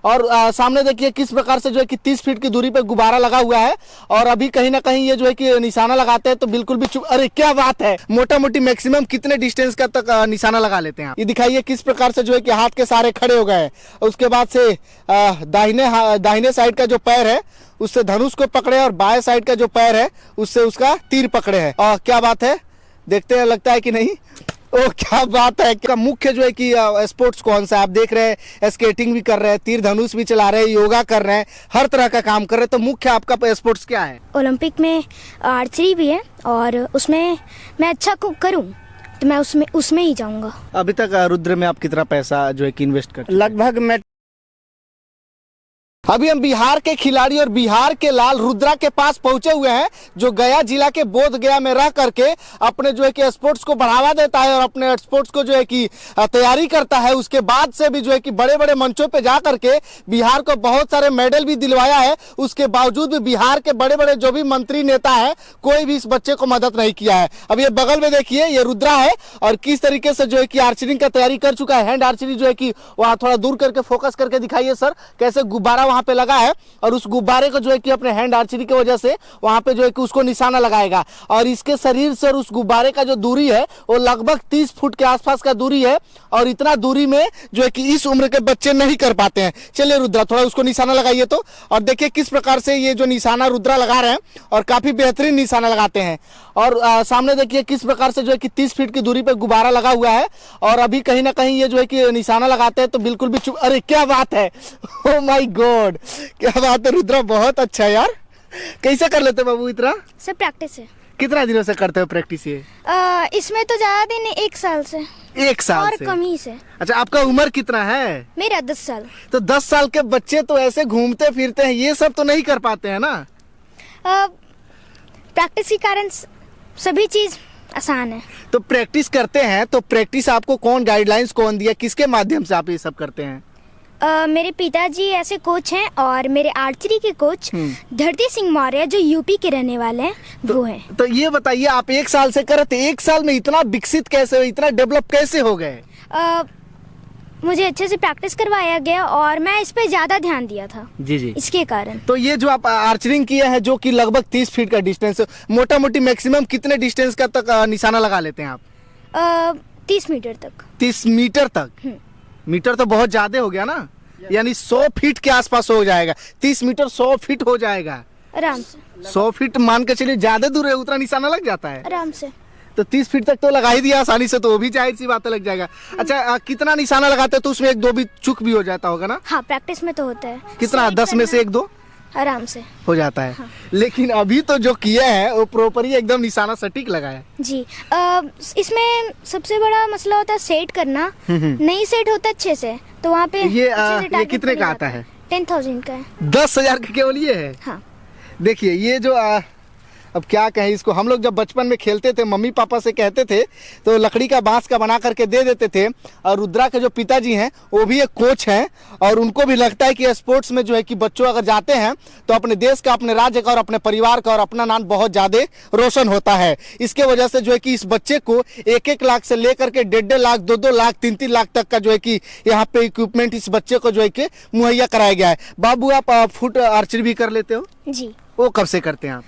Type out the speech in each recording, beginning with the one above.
और सामने देखिए किस प्रकार से जो है कि 30 फीट की दूरी पे गुब्बारा लगा हुआ है। और अभी कहीं ना कहीं ये जो है कि निशाना लगाते हैं तो बिल्कुल भी चुप। अरे क्या बात है, मोटा मोटी मैक्सिमम कितने डिस्टेंस का तक निशाना लगा लेते हैं आप? ये दिखाइए किस प्रकार से जो है कि हाथ के सारे खड़े हो गए। उसके बाद से दाहिने साइड का जो पैर है उससे धनुष को पकड़े और बाएं साइड का जो पैर है उससे उसका तीर पकड़े है। और क्या बात है, देखते हैं लगता है कि नहीं। ओ क्या बात है। का मुख्य जो है कि स्पोर्ट्स कौन सा आप देख रहे हैं? स्केटिंग भी कर रहे हैं, तीर धनुष भी चला रहे हैं, योगा कर रहे हैं, हर तरह का काम कर रहे हैं। तो मुख्य आपका स्पोर्ट्स क्या है? ओलंपिक में आर्चरी भी है और उसमें मैं अच्छा करूं तो मैं उसमें ही जाऊंगा। अभी तक रुद्र में आप कितना पैसा जो है कि इन्वेस्ट करते हैं? लगभग मैं अभी हम बिहार के खिलाड़ी और बिहार के लाल रुद्रा के पास पहुंचे हुए हैं, जो गया जिला के बोध गया में रह करके अपने जो है कि स्पोर्ट्स को बढ़ावा देता है और अपने स्पोर्ट्स को जो है कि तैयारी करता है। उसके बाद से भी जो है कि बड़े बड़े मंचों पे जा करके बिहार को बहुत सारे मेडल भी दिलवाया है। उसके बावजूद भी बिहार के बड़े बड़े जो भी मंत्री नेता है कोई भी इस बच्चे को मदद नहीं किया है। अब ये बगल में देखिए ये रुद्रा है और किस तरीके से जो है कि आर्चरी का तैयारी कर चुका है। हैंड आर्चरी जो है कि वहाँ थोड़ा दूर करके फोकस करके दिखाइए सर, कैसे गुब्बारा वहां पे लगा है और उस गुब्बारे को जो है कि अपने हैंड आर्चरी की वजह से वहां पे जो है कि उसको निशाना लगाएगा। और इसके शरीर से और उस गुब्बारे का जो दूरी है वो लगभग 30 फुट के आसपास का दूरी है और इतना दूरी में जो है कि इस उम्र के बच्चे नहीं कर पाते हैं। चलिए रुद्रा थोड़ा उसको निशाना लगाइए तो, और देखिए किस प्रकार से ये जो निशाना रुद्रा लगा रहे हैं और काफी बेहतरीन निशाना लगाते हैं। और सामने देखिए किस प्रकार से जो है कि 30 फीट की दूरी पे गुब्बारा लगा हुआ है और अभी कहीं ना कहीं ये जो है कि निशाना लगाते हैं तो बिल्कुल भी चुप। अरे क्या बात है, ओ माय गॉड, क्या बात है रुद्रा, बहुत अच्छा है यार। कैसे कर लेते बाबू इतना? सब प्रैक्टिस है। कितना दिनों से करते हो प्रैक्टिस ये? इसमें तो ज्यादा दिन नहीं, 1 साल से। 1 साल और से? कम ही से। अच्छा, आपका उम्र कितना है? मेरा 10 साल। तो 10 साल के बच्चे तो ऐसे घूमते फिरते हैं, ये सब तो नहीं कर पाते हैं ना? प्रैक्टिस के कारण सभी चीज आसान है। तो प्रैक्टिस करते हैं तो प्रैक्टिस आपको कौन गाइडलाइंस कौन दिया, किसके माध्यम से आप ये सब करते हैं? मेरे पिताजी ऐसे कोच हैं और मेरे आर्चरी के कोच धरती सिंह मौर्य जो यूपी के रहने वाले हैं वो हैं। तो ये बताइए आप 1 साल से कर रहे थे, 1 साल में इतना विकसित कैसे हो, इतना डेवलप कैसे हो गए? मुझे अच्छे से प्रैक्टिस करवाया गया और मैं इस पे ज्यादा ध्यान दिया था। जी जी। इसके कारण। तो ये जो आप आर्चरिंग किए हैं जो कि लगभग 30 फीट का डिस्टेंस, मोटा मोटी मैक्सिमम कितने डिस्टेंस का तक निशाना लगा लेते हैं आप? 30 मीटर तक। 30 मीटर तक? मीटर तो बहुत ज्यादा हो गया ना, यानी 100 फीट के आसपास हो जाएगा। 30 मीटर 100 फीट हो जाएगा आराम से। 100 फीट मान के चलिए, ज्यादा दूर है उतना निशाना लग जाता है आराम से। तो 30 फीट तक तो लगा ही दिया आसानी से, तो वो भी जाहिर सी बात लग जाएगा। अच्छा, कितना निशाना लगाते हैं तो उसमें 1-2 भी चूक भी हो जाता होगा ना? हाँ, प्रैक्टिस में तो होता है। कितना? 10 में से 1-2 आराम से हो जाता है। हाँ। लेकिन अभी तो जो किया है वो प्रॉपर ही एकदम निशाना सटीक लगा है जी। इसमें सबसे बड़ा मसला होता है सेट करना। नहीं सेट होता अच्छे से तो वहाँ पे ये कितने का आता है? 10,000 का है। 10,000 का केवल ये है? हाँ। देखिए ये जो अब क्या कहें इसको, हम लोग जब बचपन में खेलते थे मम्मी पापा से कहते थे तो लकड़ी का बांस का बना करके दे देते थे। और रुद्रा के जो पिताजी हैं वो भी एक कोच हैं और उनको भी लगता है कि स्पोर्ट्स में जो है कि बच्चों अगर जाते हैं तो अपने देश का, अपने राज्य का और अपने परिवार का और अपना नाम बहुत ज़्यादा रोशन होता है। इसके वजह से जो है कि इस बच्चे को 1-1 लाख से लेकर के 1.5 लाख 2-2 लाख 3-3 लाख तक का जो है कि यहाँ पे इक्विपमेंट इस बच्चे को जो है कि मुहैया कराया गया है। बाबू आप फुट आर्चरी भी कर लेते हो? जी। वो कब से करते हैं आप?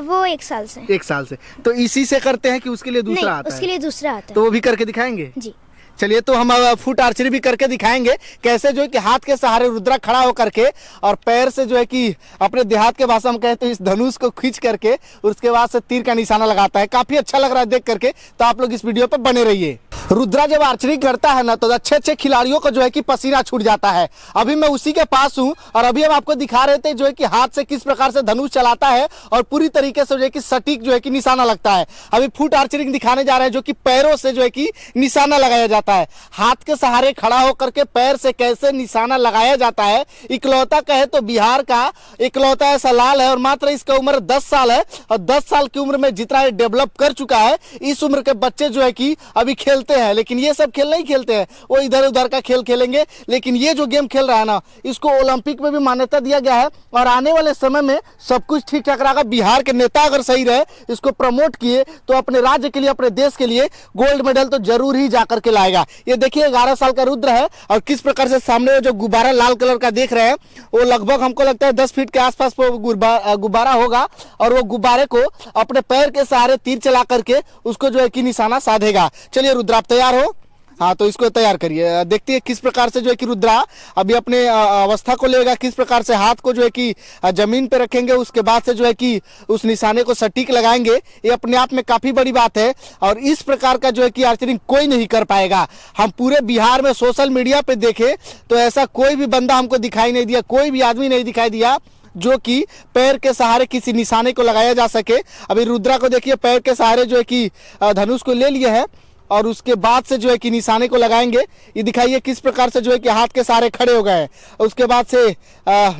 वो 1 साल से। 1 साल से। तो इसी से करते हैं कि उसके लिए दूसरा आता है? उसके लिए दूसरा आता है। तो वो भी करके दिखाएंगे? जी। चलिए तो हम फुट आर्चरी भी करके दिखाएंगे कैसे जो है कि हाथ के सहारे रुद्रा खड़ा होकर के और पैर से जो है कि अपने देहात के भाषा में कहे तो इस धनुष को खींच करके उसके बाद से तीर का निशाना लगाता है। काफी अच्छा लग रहा है देख करके, तो आप लोग इस वीडियो पर बने रहिए। रुद्रा जब आर्चरी करता है ना तो अच्छे अच्छे खिलाड़ियों को जो है कि पसीना छूट जाता है। अभी मैं उसी के पास हूं और अभी हम आपको दिखा रहे थे जो है कि हाथ से किस प्रकार से धनुष चलाता है और पूरी तरीके से जो है कि सटीक जो है कि निशाना लगता है। अभी फुट आर्चरी दिखाने जा रहे हैं जो कि पैरों से जो है कि निशाना लगाया जाता है। हाथ के सहारे खड़ा होकर के पैर से कैसे निशाना लगाया जाता है। इकलौता कहे तो बिहार का इकलौता ऐसा लाल है और मात्र इसका उम्र 10 साल है और 10 साल की उम्र में जितना डेवलप कर चुका है इस उम्र के बच्चे जो है कि अभी खेलते हैं। लेकिन ये सब खेल नहीं खेलते हैं, वो इधर उधर का खेल खेलेंगे। लेकिन ये जो गेम खेल रहा है ना इसको ओलंपिक में भी मान्यता दिया गया है और आने वाले समय में सब कुछ ठीक ठाक रहेगा। बिहार के नेता अगर सही रहे, इसको प्रमोट किए तो अपने राज्य के लिए, अपने देश के लिए गोल्ड मेडल तो जरूर ही जाकर के लाएगा। पाएगा। ये देखिए 11 साल का रुद्र है और किस प्रकार से सामने वो जो गुब्बारा लाल कलर का देख रहे हैं वो लगभग हमको लगता है 10 फीट के आसपास वो गुब्बारा होगा और वो गुब्बारे को अपने पैर के सहारे तीर चला करके उसको जो है कि निशाना साधेगा। चलिए रुद्रा आप तैयार हो? हाँ, तो इसको तैयार करिए। देखते हैं किस प्रकार से जो है कि रुद्रा अभी अपने अवस्था को लेगा, किस प्रकार से हाथ को जो है कि जमीन पे रखेंगे, उसके बाद से जो है कि उस निशाने को सटीक लगाएंगे। ये अपने आप में काफी बड़ी बात है और इस प्रकार का जो है कि आर्चरी कोई नहीं कर पाएगा। हम पूरे बिहार में सोशल मीडिया पे देखे तो ऐसा कोई भी बंदा हमको दिखाई नहीं दिया, कोई भी आदमी नहीं दिखाई दिया जो कि पैर के सहारे किसी निशाने को लगाया जा सके। अभी रुद्रा को देखिए पैर के सहारे जो है कि धनुष को ले लिए है और उसके बाद से जो है कि निशाने को लगाएंगे। ये दिखाइए किस प्रकार से जो है कि हाथ के सहारे खड़े हो गए हैं। उसके बाद से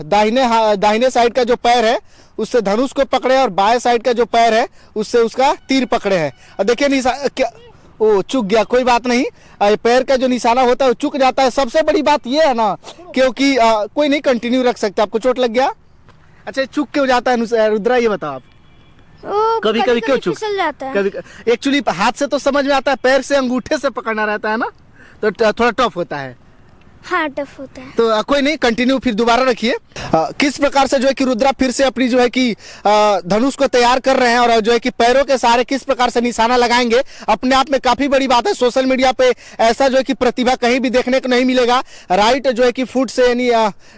दाहिने साइड का जो पैर है उससे धनुष को पकड़े और बाएं साइड का जो पैर है उससे उसका तीर पकड़े हैं। और देखिए क्या ओ चूक गया, कोई बात नहीं, पैर का जो निशाना होता है वो चूक जाता है। सबसे बड़ी बात ये है ना क्योंकि कोई नहीं कंटिन्यू रख सकता। आपको चोट लग गया? अच्छा, चूक क्यों जाता है रुद्रा, ये बताओ आप? कभी कभी क्यों चूक जाता है? कभी एक्चुअली हाथ से तो समझ में आता है, पैर से अंगूठे से पकड़ना रहता है ना, तो थोड़ा टफ होता है। हाँ, टफ होता है। तो कोई नहीं, कंटिन्यू फिर दोबारा रखिए। किस प्रकार से जो है कि रुद्रा फिर से अपनी जो है कि धनुष को तैयार कर रहे हैं और जो है कि पैरों के सहारे किस प्रकार से निशाना लगाएंगे, अपने आप में काफी बड़ी बात है। सोशल मीडिया पे ऐसा जो है कि प्रतिभा कहीं भी देखने को नहीं मिलेगा। राइट जो है कि फुट से यानी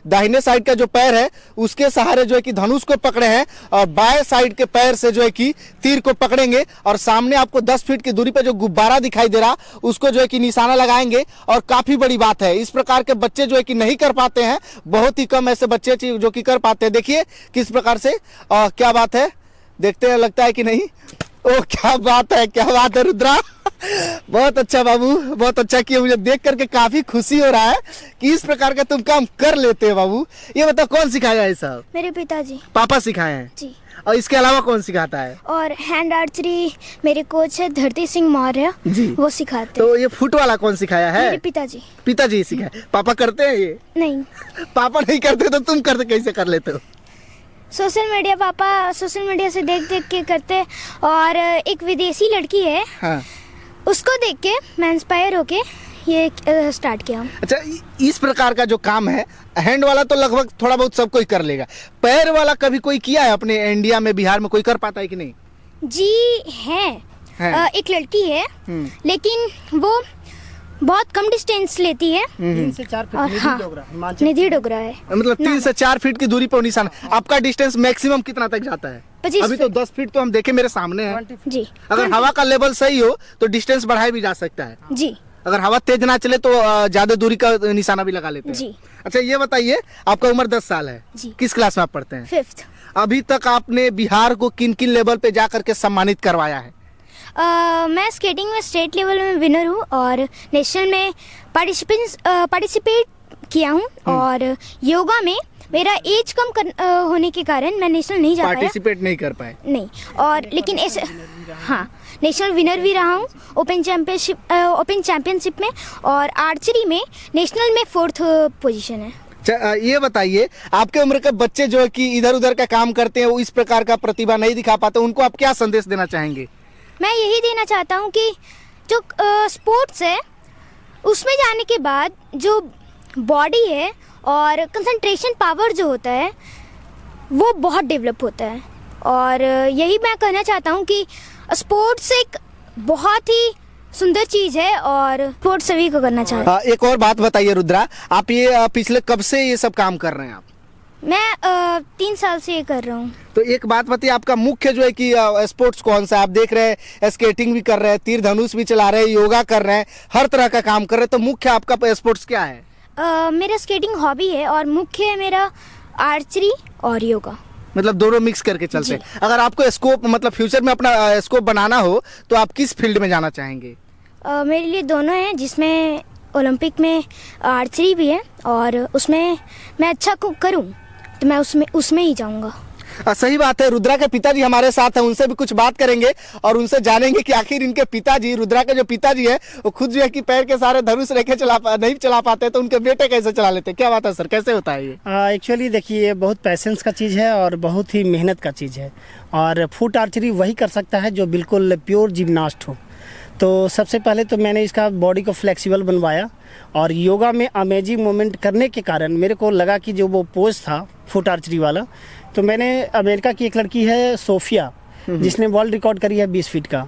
दाहिने साइड का जो पैर है उसके सहारे जो है कि धनुष को पकड़े हैं और बाएं साइड के पैर से जो है कि तीर को पकड़ेंगे और सामने आपको 10 फीट की दूरी पे जो गुब्बारा दिखाई दे रहा उसको जो है कि निशाना लगाएंगे। और काफी बड़ी बात है, इस प्रकार के बच्चे जो है कि नहीं कर पाते हैं, बहुत ही कम ऐसे बच्चे जो कि कर पाते हैं। देखिए किस प्रकार से क्या बात है, देखते हैं लगता है कि नहीं। ओ क्या बात है, क्या बात है रुद्रा, बहुत अच्छा बाबू, बहुत अच्छा किया। मुझे देख करके काफी खुशी हो रहा है कि इस प्रकार का तुम काम कर लेते हो बाबू। ये बताओ कौन सिखाया है सब? मेरे पिताजी। पापा सिखाए हैं जी। और इसके अलावा कौन सिखाता है? और हैंड आर्चरी मेरे कोच है धरती सिंह मौर्य जी, वो सिखाते हैं। तो ये फुट वाला कौन सिखाया है? मेरे पिताजी। पिताजी सिखाए। पापा करते हैं ये? नहीं। पापा नहीं करते तो तुम करते कैसे कर लेते हो? पापा सोशल मीडिया से देख देख के करते। और एक विदेशी लड़की है, हाँ, उसको देख के मैं इंस्पायर होके ये स्टार्ट किया हूँ। अच्छा, इस प्रकार का जो काम है, हैंड वाला तो लगभग थोड़ा बहुत सब कोई कर लेगा, पैर वाला कभी कोई किया है अपने इंडिया में, बिहार में कोई कर पाता है कि नहीं? जी है। एक लड़की है लेकिन वो बहुत कम डिस्टेंस लेती है। 3 से 4 फीट। निधि डोगरा है, मतलब 3 से 4 फीट की दूरी पर निशाना। आपका डिस्टेंस मैक्सिमम कितना तक जाता है? 25 अभी तो 10 फीट तो हम देखे मेरे सामने है जी। अगर हवा का लेवल सही हो तो डिस्टेंस बढ़ाया भी जा सकता है जी। अगर हवा तेज ना चले तो ज्यादा दूरी का निशाना भी लगा लेते हैं जी। अच्छा, ये बताइए आपका उम्र 10 साल है जी। किस क्लास में आप पढ़ते हैं? 5th। अभी तक आपने बिहार को किन किन लेवल पे जा करके सम्मानित करवाया है? मैं स्केटिंग में स्टेट लेवल में विनर हूँ और नेशनल में पार्टिसिपेट किया हूँ। और योगा में मेरा एज कम होने के कारण मैं नेशनल नहीं जा पाया। पार्टिसिपेट नहीं कर पाए? नहीं। और लेकिन ऐसे हाँ, नेशनल विनर भी रहा हूँ ओपन चैंपियनशिप में। और आर्चरी में नेशनल में 4th पोजीशन है। ये बताइए आपके उम्र के बच्चे जो है कि इधर उधर का काम करते हैं, वो इस प्रकार का प्रतिभा नहीं दिखा पाते, उनको आप क्या संदेश देना चाहेंगे? मैं यही देना चाहता हूँ कि जो स्पोर्ट्स है उसमें जाने के बाद जो बॉडी है और कंसंट्रेशन पावर जो होता है वो बहुत डेवलप होता है। और यही मैं कहना चाहता हूँ कि स्पोर्ट्स एक बहुत ही सुंदर चीज है और स्पोर्ट्स सभी को करना चाहिए। एक और बात बताइए रुद्रा, आप ये पिछले कब से ये सब काम कर रहे हैं आप? मैं 3 साल से ये कर रहा हूँ। तो एक बात बताइए, आपका मुख्य जो है कि स्पोर्ट्स कौन सा? आप देख रहे हैं स्केटिंग भी कर रहे हैं, तीर धनुष भी चला रहे हैं, योगा कर रहे हैं, हर तरह का काम कर रहे हैं, तो मुख्य आपका स्पोर्ट्स क्या है? मेरा स्केटिंग हॉबी है और मुख्य है मेरा आर्चरी और योगा। मतलब दोनों मिक्स करके चलते हैं। अगर आपको स्कोप मतलब फ्यूचर में अपना स्कोप बनाना हो तो आप किस फील्ड में जाना चाहेंगे? मेरे लिए दोनों हैं, जिसमें ओलंपिक में आर्चरी भी है और उसमें मैं अच्छा करूं तो मैं उसमें ही जाऊंगा। सही बात है। रुद्रा के पिताजी हमारे साथ हैं, उनसे भी कुछ बात करेंगे और उनसे जानेंगे कि आखिर इनके पिताजी, रुद्रा के जो पिताजी है वो खुद जो है कि पैर के सारे धनुष रेखे नहीं चला पाते, तो उनके बेटे कैसे चला लेते? क्या बात है सर, कैसे होता है ये? एक्चुअली देखिए, ये बहुत पैसेंस का चीज़ है और बहुत ही मेहनत का चीज़ है। और फुट आर्चरी वही कर सकता है जो बिल्कुल प्योर जिम्नास्ट हो। तो सबसे पहले तो मैंने इसका बॉडी को फ्लेक्सिबल बनवाया और योगा में अमेजिंग मोमेंट करने के कारण मेरे को लगा कि जो वो पोज था फुट आर्चरी वाला, तो मैंने अमेरिका की एक लड़की है सोफिया जिसने वर्ल्ड रिकॉर्ड करी है 20 फीट का,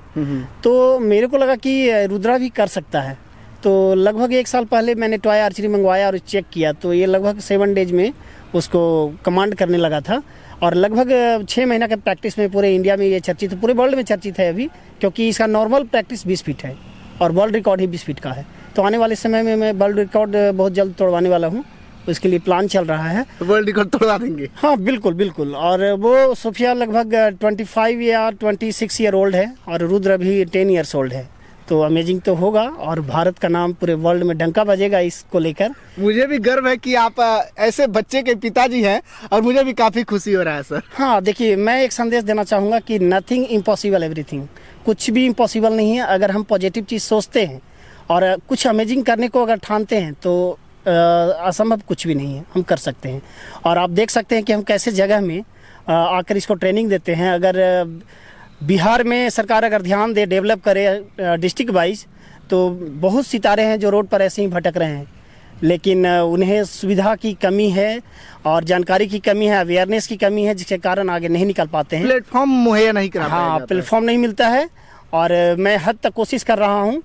तो मेरे को लगा कि रुद्रा भी कर सकता है। तो लगभग 1 साल पहले मैंने टॉय आर्चरी मंगवाया और चेक किया, तो ये लगभग 7 डेज में उसको कमांड करने लगा था और लगभग 6 महीना के प्रैक्टिस में पूरे इंडिया में ये चर्चित, पूरे वर्ल्ड में चर्चित है अभी, क्योंकि इसका नॉर्मल प्रैक्टिस 20 फीट है और वर्ल्ड रिकॉर्ड ही 20 फीट का है। तो आने वाले समय में मैं वर्ल्ड रिकॉर्ड बहुत जल्द तोड़वाने वाला हूँ, उसके लिए प्लान चल रहा है। वर्ल्ड रिकॉर्ड तोड़वा देंगे? हाँ बिल्कुल बिल्कुल। और वो सोफिया लगभग 25 या 26 ईयर ओल्ड है और रुद्र भी 10 ईयर्स ओल्ड है। तो अमेजिंग तो होगा और भारत का नाम पूरे वर्ल्ड में डंका बजेगा इसको लेकर। मुझे भी गर्व है कि आप ऐसे बच्चे के पिताजी हैं और मुझे भी काफी खुशी हो रहा है सर। हाँ देखिए, मैं एक संदेश देना चाहूँगा कि नथिंग इम्पॉसिबल एवरीथिंग, कुछ भी इम्पॉसिबल नहीं है। अगर हम पॉजिटिव चीज़ सोचते हैं और कुछ अमेजिंग करने को अगर ठानते हैं तो असंभव कुछ भी नहीं है, हम कर सकते हैं। और आप देख सकते हैं कि हम कैसे जगह में आकर इसको ट्रेनिंग देते हैं। अगर बिहार में सरकार अगर ध्यान दे, डेवलप करे डिस्ट्रिक्ट वाइज, तो बहुत सितारे हैं जो रोड पर ऐसे ही भटक रहे हैं, लेकिन उन्हें सुविधा की कमी है और जानकारी की कमी है, अवेयरनेस की कमी है, जिसके कारण आगे नहीं निकल पाते हैं। प्लेटफॉर्म मुहैया नहीं करा पाया हाँ, जाता है। प्लेटफॉर्म नहीं मिलता है और मैं हद तक कोशिश कर रहा हूँ।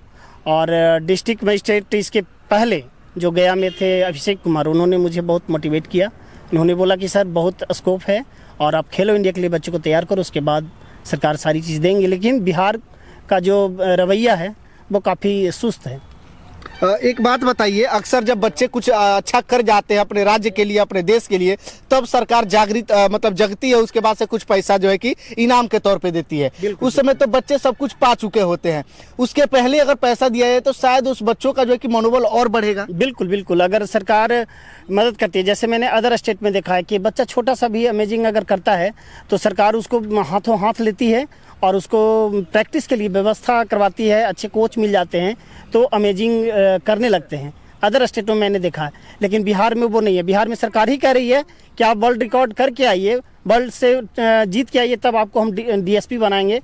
और डिस्ट्रिक्ट मजिस्ट्रेट इसके पहले जो गया में थे अभिषेक कुमार, उन्होंने मुझे बहुत मोटिवेट किया। उन्होंने बोला कि सर बहुत स्कोप है और आप खेलो इंडिया के लिए बच्चों को तैयार करो, उसके बाद सरकार सारी चीज़ देंगे। लेकिन बिहार का जो रवैया है वो काफ़ी सुस्त है। एक बात बताइए, अक्सर जब बच्चे कुछ अच्छा कर जाते हैं अपने राज्य के लिए, अपने देश के लिए, तब सरकार जागृत मतलब जगती है, उसके बाद से कुछ पैसा जो है कि इनाम के तौर पे देती है। उस समय तो बच्चे सब कुछ पा चुके होते हैं, उसके पहले अगर पैसा दिया जाए तो शायद उस बच्चों का जो है कि मनोबल और बढ़ेगा। बिल्कुल बिल्कुल, अगर सरकार मदद करती है, जैसे मैंने अदर स्टेट में देखा है कि बच्चा छोटा सा भी अमेजिंग अगर करता है तो सरकार उसको हाथों हाथ लेती है और उसको प्रैक्टिस के लिए व्यवस्था करवाती है, अच्छे कोच मिल जाते हैं तो अमेजिंग करने लगते हैं। अदर स्टेटों में मैंने देखा है, लेकिन बिहार में वो नहीं है। बिहार में सरकार ही कह रही है कि आप वर्ल्ड रिकॉर्ड करके आइए, वर्ल्ड से जीत के आइए, तब आपको हम DSP बनाएंगे।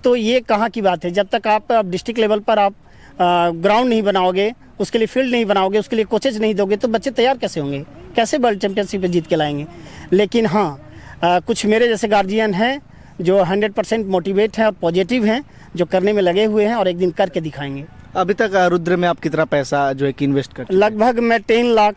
तो ये कहाँ की बात है? जब तक आप डिस्ट्रिक्ट लेवल पर आप ग्राउंड नहीं बनाओगे, उसके लिए फील्ड नहीं बनाओगे, उसके लिए कोचेज नहीं दोगे, तो बच्चे तैयार कैसे होंगे? कैसे वर्ल्ड चैंपियनशिप में जीत के लाएंगे? लेकिन हाँ, कुछ मेरे जैसे गार्जियन हैं जो 100% मोटिवेट हैं और पॉजिटिव हैं, जो करने में लगे हुए हैं और एक दिन करके दिखाएंगे। अभी तक रुद्र में आप कितना पैसा जो है कि इन्वेस्ट कर? लगभग मैं 10 लाख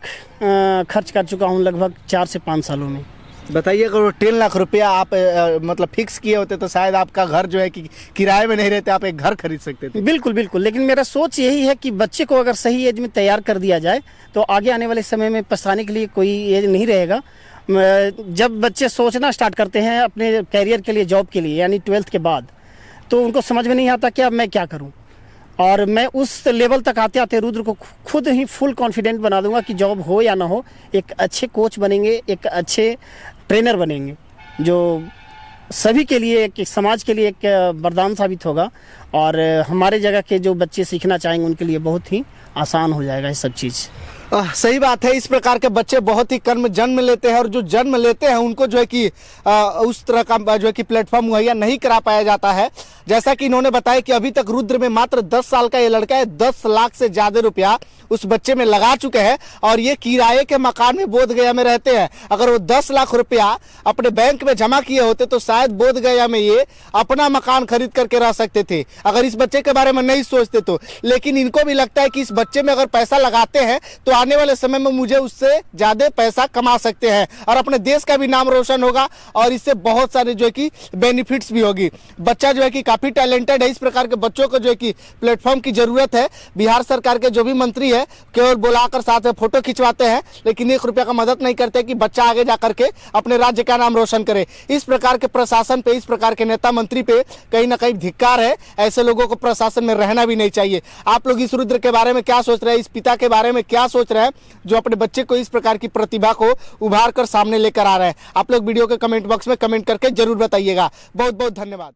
खर्च कर चुका हूँ लगभग 4 से 5 सालों में। बताइए, अगर 10 लाख रुपया आप मतलब फिक्स किए होते तो शायद आपका घर जो है कि किराए में नहीं रहते, आप एक घर खरीद सकते थे। बिल्कुल बिल्कुल, लेकिन मेरा सोच यही है कि बच्चे को अगर सही एज में तैयार कर दिया जाए तो आगे आने वाले समय में पछताने के लिए कोई एज नहीं रहेगा। जब बच्चे सोचना स्टार्ट करते हैं अपने कैरियर के लिए, जॉब के लिए, यानी 12th के बाद, तो उनको समझ में नहीं आता कि अब मैं क्या करूं। और मैं उस लेवल तक आते आते रुद्र को खुद ही फुल कॉन्फिडेंट बना दूंगा कि जॉब हो या ना हो, एक अच्छे कोच बनेंगे, एक अच्छे ट्रेनर बनेंगे, जो सभी के लिए, एक समाज के लिए एक वरदान साबित होगा। और हमारे जगह के जो बच्चे सीखना चाहेंगे उनके लिए बहुत ही आसान हो जाएगा ये सब चीज़। सही बात है। इस प्रकार के बच्चे बहुत ही कम जन्म लेते हैं और जो जन्म लेते हैं उनको जो है कि उस तरह का जो है कि प्लेटफॉर्म मुहैया नहीं करा पाया जाता है। जैसा कि इन्होंने बताया कि अभी तक रुद्र में मात्र 10 साल का ये लड़का है, 10 लाख से ज्यादा रुपया उस बच्चे में लगा चुके हैं और ये किराए के मकान में बोधगया में रहते हैं। अगर वो 10 लाख रुपया अपने बैंक में जमा किए होते तो शायद बोधगया में ये अपना मकान खरीद करके रह सकते थे, अगर इस बच्चे के बारे में नहीं सोचते तो। लेकिन इनको भी लगता है कि इस बच्चे में अगर पैसा लगाते हैं तो आने वाले समय में मुझे उससे ज्यादा पैसा कमा सकते हैं और अपने देश का भी नाम रोशन होगा और इससे बहुत सारे जो है कि बेनिफिट्स भी होगी। बच्चा जो है कि काफी टैलेंटेड है। इस प्रकार के बच्चों को जो है कि प्लेटफॉर्म की जरूरत है। बिहार सरकार के जो भी मंत्री है केवल बुलाकर साथ में फोटो खिंचवाते हैं, लेकिन 1 रुपया का मदद नहीं करते कि बच्चा आगे जाकर के अपने राज्य का नाम रोशन करे। इस प्रकार के प्रशासन पे, इस प्रकार के नेता मंत्री पे कहीं ना कहीं धिक्कार है। ऐसे लोगों को प्रशासन में रहना भी नहीं चाहिए। आप लोग इस रुद्र के बारे में क्या सोच रहे हैं? इस पिता के बारे में क्या सोच रहे हैं जो अपने बच्चे को इस प्रकार की प्रतिभा को उभार कर सामने लेकर आ रहे हैं? आप लोग वीडियो के कमेंट बॉक्स में कमेंट करके जरूर बताइएगा। बहुत बहुत धन्यवाद।